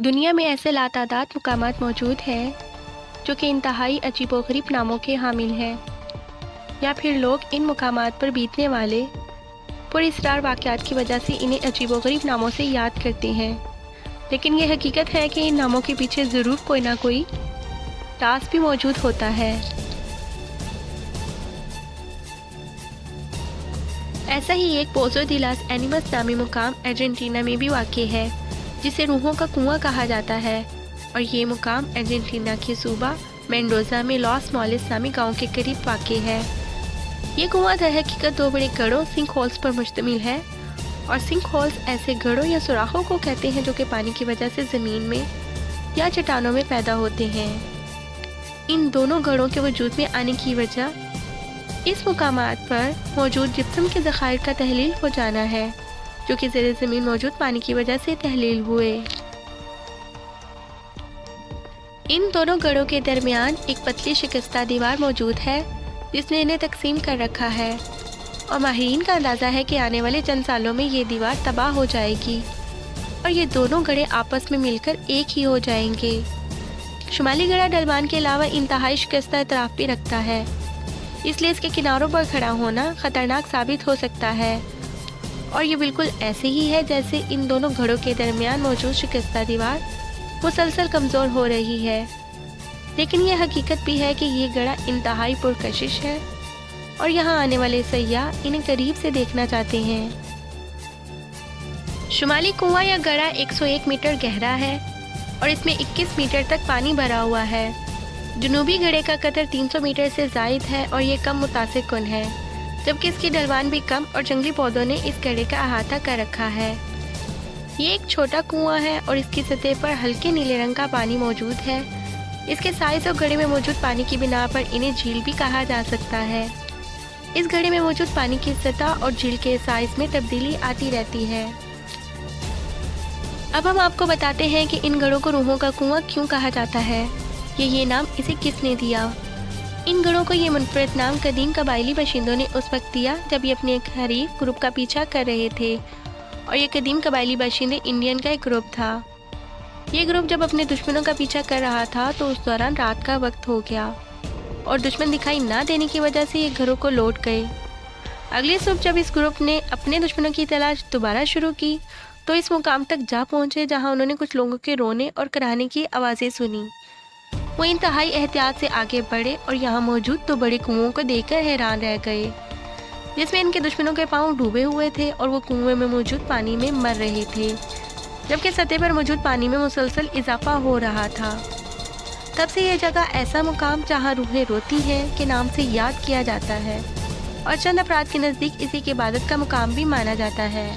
دنیا میں ایسے لاتعداد مقامات موجود ہیں جو کہ انتہائی عجیب و غریب ناموں کے حامل ہیں، یا پھر لوگ ان مقامات پر بیتنے والے پراسرار واقعات کی وجہ سے انہیں عجیب و غریب ناموں سے یاد کرتے ہیں، لیکن یہ حقیقت ہے کہ ان ناموں کے پیچھے ضرور کوئی نہ کوئی راز بھی موجود ہوتا ہے۔ ایسا ہی ایک پوزو دی لاس اینیمس نامی مقام ارجنٹینا میں بھی واقع ہے، جسے روحوں کا کنواں کہا جاتا ہے، اور یہ مقام ارجنٹینا کے صوبہ مینڈوزا میں لاس مولس نامی گاؤں کے قریب واقع ہے۔ یہ کنواں در حقیقت دو بڑے گڑھوں سنک ہولز پر مشتمل ہے، اور سنک ہولز ایسے گڑھوں یا سوراخوں کو کہتے ہیں جو کہ پانی کی وجہ سے زمین میں یا چٹانوں میں پیدا ہوتے ہیں۔ ان دونوں گڑھوں کے وجود میں آنے کی وجہ اس مقامات پر موجود جپسم کے ذخائر کا تحلیل ہو جانا ہے، جو کہ زیر زمین موجود پانی کی وجہ سے تحلیل ہوئے۔ ان دونوں گڑھوں کے درمیان ایک پتلی شکستہ دیوار موجود ہے جس نے انہیں تقسیم کر رکھا ہے، اور ماہرین کا اندازہ ہے کہ آنے والے چند سالوں میں یہ دیوار تباہ ہو جائے گی اور یہ دونوں گڑھے آپس میں مل کر ایک ہی ہو جائیں گے۔ شمالی گڑھا ڈھلوان کے علاوہ انتہائی شکستہ اطراف بھی رکھتا ہے، اس لیے اس کے کناروں پر کھڑا ہونا خطرناک ثابت ہو سکتا ہے، اور یہ بالکل ایسے ہی ہے جیسے ان دونوں گھڑوں کے درمیان موجود شکستہ دیوار مسلسل کمزور ہو رہی ہے۔ لیکن یہ حقیقت بھی ہے کہ یہ گڑھا انتہائی پرکشش ہے، اور یہاں آنے والے سیاح انہیں قریب سے دیکھنا چاہتے ہیں۔ شمالی کنواں یا گڑھا 101 میٹر گہرا ہے، اور اس میں 21 میٹر تک پانی بھرا ہوا ہے۔ جنوبی گڑھے کا قطر 300 میٹر سے زائد ہے، اور یہ کم متاثر کن ہے، جبکہ اس کی ڈھلوان بھی کم اور جنگلی پودوں نے اس گڑھے کا احاطہ کر رکھا ہے۔ یہ ایک چھوٹا کنواں ہے اور اس کی سطح پر ہلکے نیلے رنگ کا پانی موجود ہے۔ اس کے سائز اور گڑھے میں موجود پانی کی بنا پر انہیں جھیل بھی کہا جا سکتا ہے۔ اس گڑھے میں موجود پانی کی سطح اور جھیل کے سائز میں تبدیلی آتی رہتی ہے۔ اب ہم آپ کو بتاتے ہیں کہ ان گڑھوں کو روحوں کا کنواں کیوں کہا جاتا ہے، یہ نام اسے کس نے دیا۔ ان گڑھوں کو یہ منفرد نام قدیم قبائلی باشندوں نے اس وقت دیا جب یہ اپنے ایک حریف گروپ کا پیچھا کر رہے تھے، اور یہ قدیم قبائلی باشندے انڈین کا ایک گروپ تھا۔ یہ گروپ جب اپنے دشمنوں کا پیچھا کر رہا تھا تو اس دوران رات کا وقت ہو گیا، اور دشمن دکھائی نہ دینے کی وجہ سے یہ گھروں کو لوٹ گئے۔ اگلی صبح جب اس گروپ نے اپنے دشمنوں کی تلاش دوبارہ شروع کی تو اس مقام تک جا پہنچے جہاں انہوں نے کچھ لوگوں کے رونے اور کراہنے کی آوازیں سنی۔ وہ انتہائی احتیاط سے آگے بڑھے اور یہاں موجود دو بڑے کنووں کو دیکھ کر حیران رہ گئے، جس میں ان کے دشمنوں کے پاؤں ڈوبے ہوئے تھے اور وہ کنویں میں موجود پانی میں مر رہے تھے، جبکہ سطح پر موجود پانی میں مسلسل اضافہ ہو رہا تھا۔ تب سے یہ جگہ ایسا مقام جہاں روحیں روتی ہیں کے نام سے یاد کیا جاتا ہے، اور چند افراد کے نزدیک اسی کی عبادت کا مقام بھی مانا جاتا ہے۔